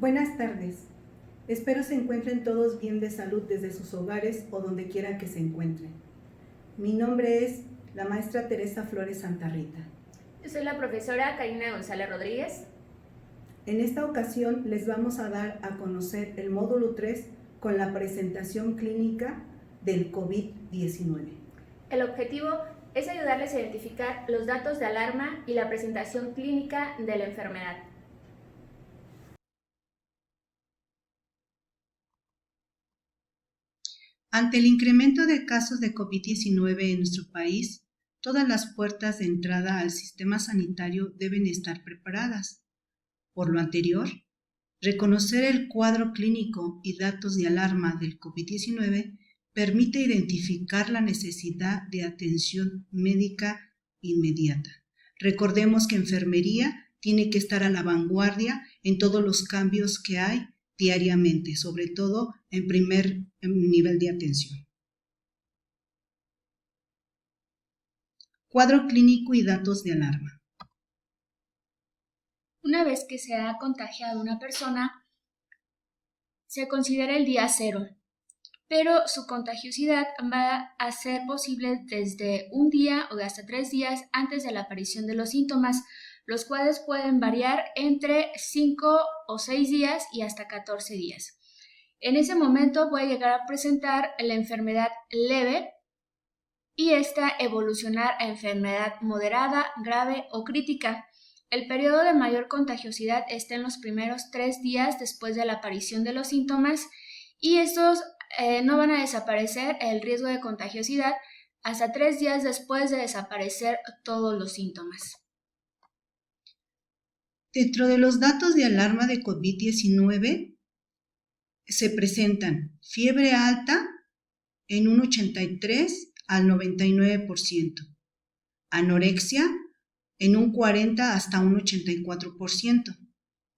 Buenas tardes. Espero se encuentren todos bien de salud desde sus hogares o donde quiera que se encuentren. Mi nombre es la maestra Teresa Flores Santa Rita. Yo soy la profesora Karina González Rodríguez. En esta ocasión les vamos a dar a conocer el módulo 3 con la presentación clínica del COVID-19. El objetivo es ayudarles a identificar los datos de alarma y la presentación clínica de la enfermedad. Ante el incremento de casos de COVID-19 en nuestro país, todas las puertas de entrada al sistema sanitario deben estar preparadas. Por lo anterior, reconocer el cuadro clínico y datos de alarma del COVID-19 permite identificar la necesidad de atención médica inmediata. Recordemos que enfermería tiene que estar a la vanguardia en todos los cambios que hay diariamente, sobre todo en primer nivel de atención. Cuadro clínico y datos de alarma. Una vez que se ha contagiado una persona, se considera el día 0, pero su contagiosidad va a ser posible desde un día o hasta 3 días antes de la aparición de los síntomas, los cuales pueden variar entre 5 o 6 días y hasta 14 días. En ese momento puede llegar a presentar la enfermedad leve y esta evolucionar a enfermedad moderada, grave o crítica. El periodo de mayor contagiosidad está en los primeros 3 días después de la aparición de los síntomas y estos no van a desaparecer el riesgo de contagiosidad hasta 3 días después de desaparecer todos los síntomas. Dentro de los datos de alarma de COVID-19 se presentan fiebre alta en un 83 al 99%, anorexia en un 40 hasta un 84%,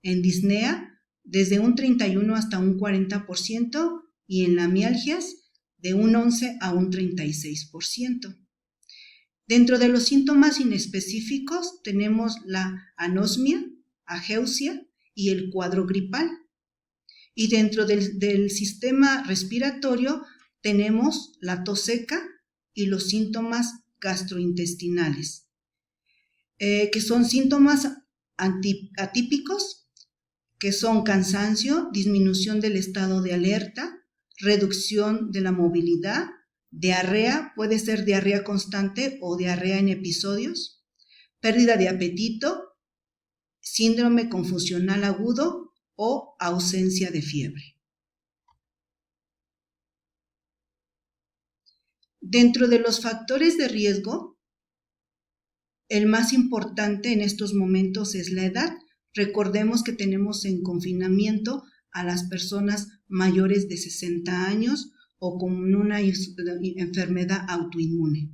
en disnea desde un 31 hasta un 40% y en la mialgias de un 11 a un 36%. Dentro de los síntomas inespecíficos tenemos la anosmia, ageusia y el cuadro gripal. Y dentro del sistema respiratorio tenemos la tos seca y los síntomas gastrointestinales, que son síntomas atípicos, que son cansancio, disminución del estado de alerta, reducción de la movilidad, diarrea, puede ser diarrea constante o diarrea en episodios, pérdida de apetito, síndrome confusional agudo o ausencia de fiebre. Dentro de los factores de riesgo, el más importante en estos momentos es la edad. Recordemos que tenemos en confinamiento a las personas mayores de 60 años o con una enfermedad autoinmune.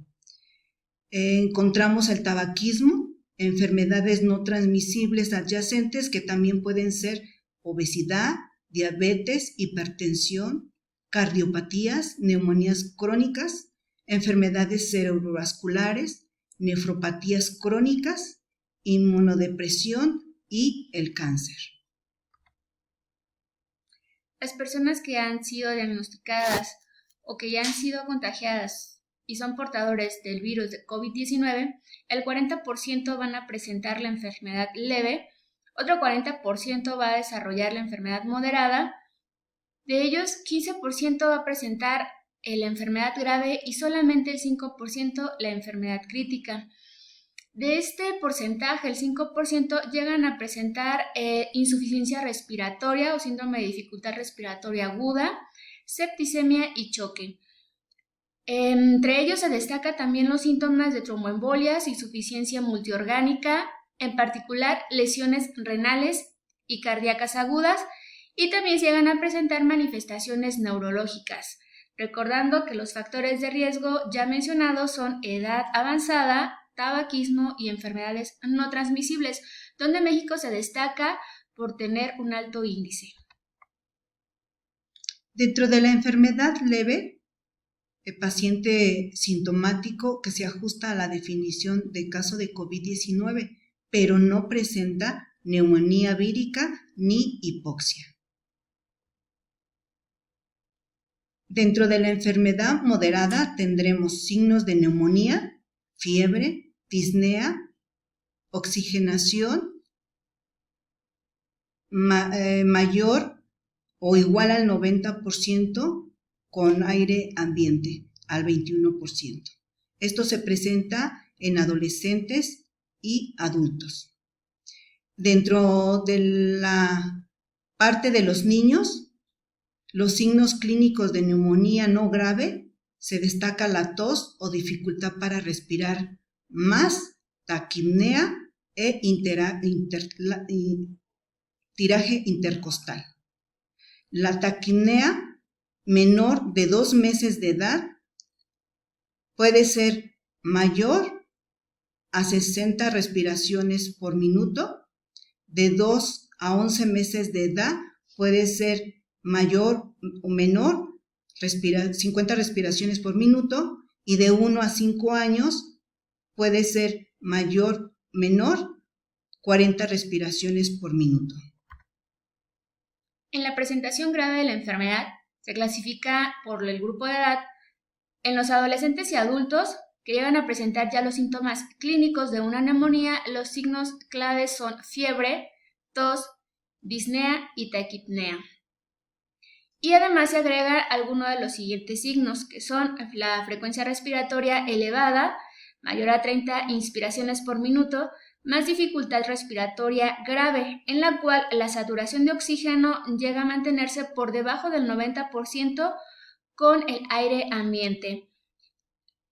Encontramos el tabaquismo, enfermedades no transmisibles adyacentes que también pueden ser obesidad, diabetes, hipertensión, cardiopatías, neumonías crónicas, enfermedades cerebrovasculares, nefropatías crónicas, inmunodepresión y el cáncer. Las personas que han sido diagnosticadas o que ya han sido contagiadas y son portadores del virus de COVID-19, el 40% van a presentar la enfermedad leve, otro 40% va a desarrollar la enfermedad moderada, de ellos 15% va a presentar la enfermedad grave y solamente el 5% la enfermedad crítica. De este porcentaje, el 5% llegan a presentar insuficiencia respiratoria o síndrome de dificultad respiratoria aguda, septicemia y choque. Entre ellos se destaca también los síntomas de tromboembolias, insuficiencia multiorgánica, en particular lesiones renales y cardíacas agudas, y también se llegan a presentar manifestaciones neurológicas, recordando que los factores de riesgo ya mencionados son edad avanzada, tabaquismo y enfermedades no transmisibles, donde México se destaca por tener un alto índice. Dentro de la enfermedad leve, el paciente sintomático que se ajusta a la definición de caso de COVID-19, pero no presenta neumonía vírica ni hipoxia. Dentro de la enfermedad moderada tendremos signos de neumonía, fiebre, disnea, oxigenación mayor o igual al 90% con aire ambiente, al 21%. Esto se presenta en adolescentes y adultos. Dentro de la parte de los niños, los signos clínicos de neumonía no grave, se destaca la tos o dificultad para respirar, más taquipnea e tiraje intercostal. La taquipnea menor de 2 meses de edad puede ser mayor a 60 respiraciones por minuto. De 2 a 11 meses de edad puede ser mayor o menor, 50 respiraciones por minuto, y de 1 a 5 años puede ser mayor, menor, 40 respiraciones por minuto. En la presentación grave de la enfermedad se clasifica por el grupo de edad en los adolescentes y adultos que llegan a presentar ya los síntomas clínicos de una neumonía. Los signos claves son fiebre, tos, disnea y taquipnea. Y además se agrega alguno de los siguientes signos, que son la frecuencia respiratoria elevada, mayor a 30 inspiraciones por minuto, más dificultad respiratoria grave, en la cual la saturación de oxígeno llega a mantenerse por debajo del 90% con el aire ambiente.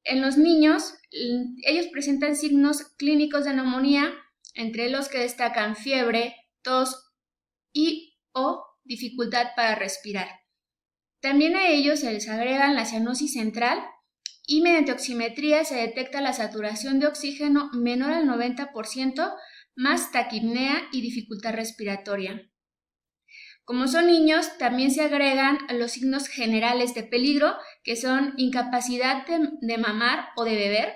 En los niños, ellos presentan signos clínicos de neumonía, entre los que destacan fiebre, tos y o dificultad para respirar. También a ellos se les agregan la cianosis central y mediante oximetría se detecta la saturación de oxígeno menor al 90%, más taquipnea y dificultad respiratoria. Como son niños, también se agregan los signos generales de peligro, que son incapacidad de mamar o de beber.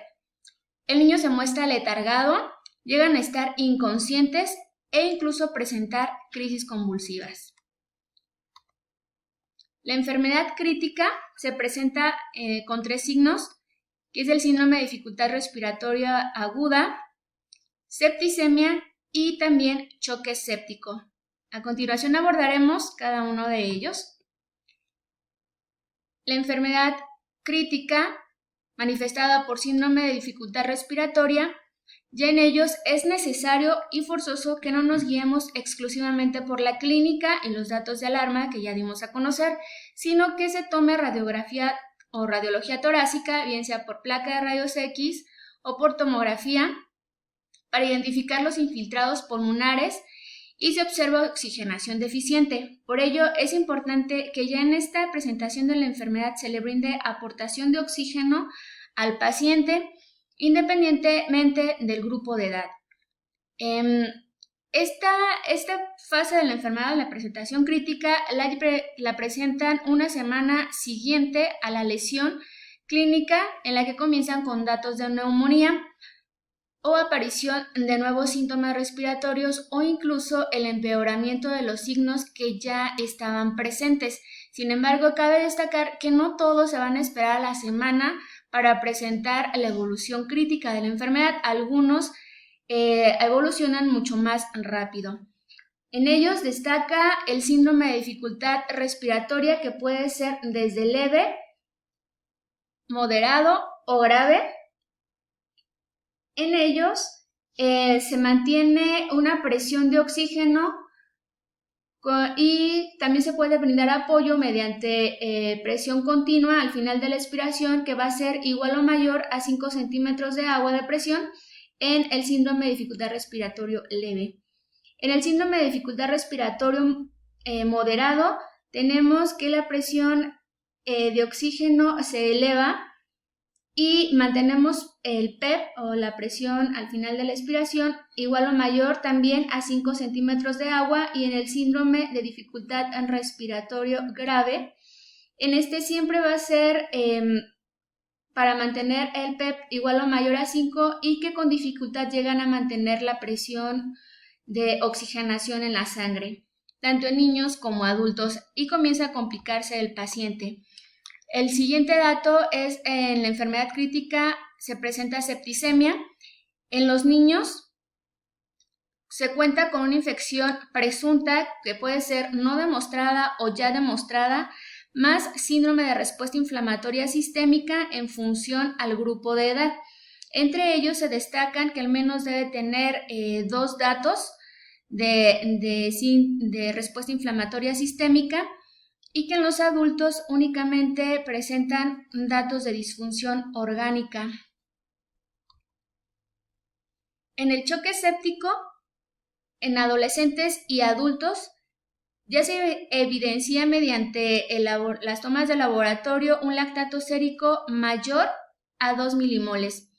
El niño se muestra letargado, llegan a estar inconscientes e incluso presentar crisis convulsivas. La enfermedad crítica se presenta con 3 signos, que es el síndrome de dificultad respiratoria aguda, septicemia y también choque séptico. A continuación abordaremos cada uno de ellos. La enfermedad crítica, manifestada por síndrome de dificultad respiratoria, ya en ellos es necesario y forzoso que no nos guiemos exclusivamente por la clínica y los datos de alarma que ya dimos a conocer, sino que se tome radiografía o radiología torácica, bien sea por placa de rayos X o por tomografía, para identificar los infiltrados pulmonares y se observa oxigenación deficiente. Por ello, es importante que ya en esta presentación de la enfermedad se le brinde aportación de oxígeno al paciente, independientemente del grupo de edad. Esta fase de la enfermedad, la presentación crítica, la presentan una semana siguiente a la lesión clínica, en la que comienzan con datos de neumonía o aparición de nuevos síntomas respiratorios o incluso el empeoramiento de los signos que ya estaban presentes. Sin embargo, cabe destacar que no todos se van a esperar a la semana para presentar la evolución crítica de la enfermedad. Algunos evolucionan mucho más rápido. En ellos destaca el síndrome de dificultad respiratoria, que puede ser desde leve, moderado o grave. En ellos se mantiene una presión de oxígeno y también se puede brindar apoyo mediante presión continua al final de la expiración, que va a ser igual o mayor a 5 centímetros de agua de presión en el síndrome de dificultad respiratorio leve. En el síndrome de dificultad respiratorio moderado tenemos que la presión de oxígeno se eleva y mantenemos el PEP o la presión al final de la expiración igual o mayor también a 5 centímetros de agua. Y en el síndrome de dificultad respiratorio grave, en este siempre va a ser para mantener el PEP igual o mayor a 5 y que con dificultad llegan a mantener la presión de oxigenación en la sangre, tanto en niños como adultos, y comienza a complicarse el paciente. El siguiente dato es en la enfermedad crítica se presenta septicemia. En los niños se cuenta con una infección presunta que puede ser no demostrada o ya demostrada, más síndrome de respuesta inflamatoria sistémica en función al grupo de edad. Entre ellos se destacan que al menos debe tener 2 datos de respuesta inflamatoria sistémica y que en los adultos únicamente presentan datos de disfunción orgánica. En el choque séptico, en adolescentes y adultos, ya se evidencia mediante las tomas de laboratorio un lactato sérico mayor a 2 milimoles.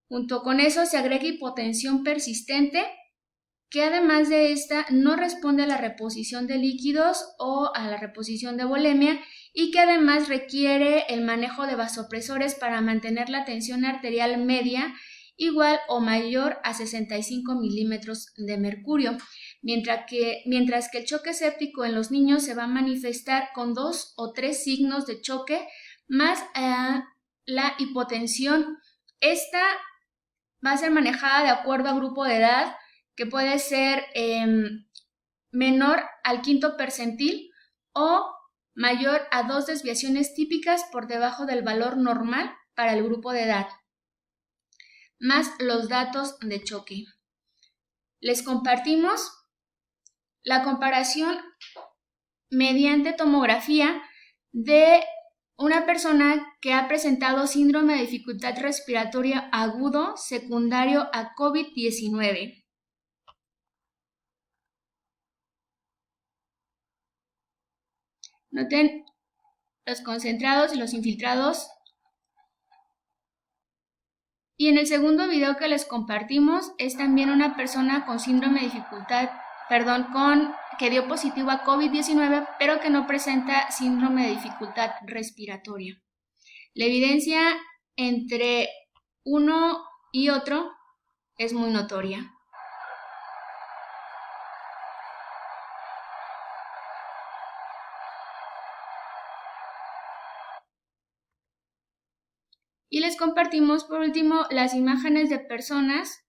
Junto con eso se agrega hipotensión persistente, que además de esta no responde a la reposición de líquidos o a la reposición de volemia y que además requiere el manejo de vasopresores para mantener la tensión arterial media igual o mayor a 65 milímetros de mercurio, mientras que el choque séptico en los niños se va a manifestar con 2 o 3 signos de choque más la hipotensión. Esta va a ser manejada de acuerdo a grupo de edad, que puede ser menor al 5º percentil o mayor a 2 desviaciones típicas por debajo del valor normal para el grupo de edad, más los datos de choque. Les compartimos la comparación mediante tomografía de una persona que ha presentado síndrome de dificultad respiratoria agudo secundario a COVID-19. Noten los concentrados y los infiltrados. Y en el segundo video que les compartimos es también una persona con síndrome de dificultad, que dio positivo a COVID-19, pero que no presenta síndrome de dificultad respiratoria. La evidencia entre uno y otro es muy notoria. Y les compartimos por último las imágenes de personas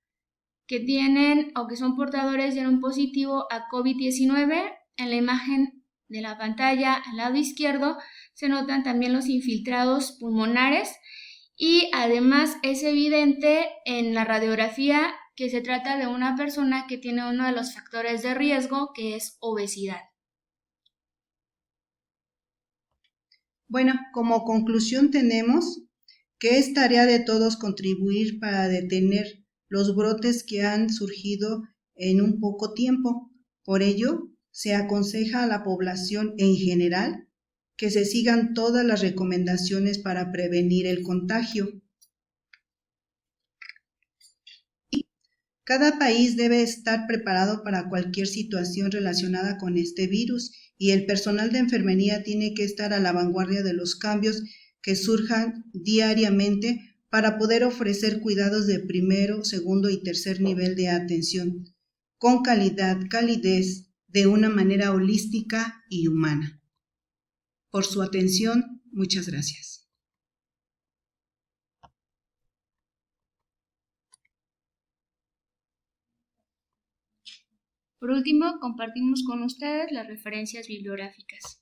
que tienen o que son portadores de un positivo a COVID-19. En la imagen de la pantalla al lado izquierdo se notan también los infiltrados pulmonares y además es evidente en la radiografía que se trata de una persona que tiene uno de los factores de riesgo, que es obesidad. Bueno, como conclusión tenemos que es tarea de todos contribuir para detener los brotes que han surgido en un poco tiempo. Por ello, se aconseja a la población en general que se sigan todas las recomendaciones para prevenir el contagio. Cada país debe estar preparado para cualquier situación relacionada con este virus y el personal de enfermería tiene que estar a la vanguardia de los cambios que surjan diariamente para poder ofrecer cuidados de primero, segundo y tercer nivel de atención con calidez, de una manera holística y humana. Por su atención, muchas gracias. Por último, compartimos con ustedes las referencias bibliográficas.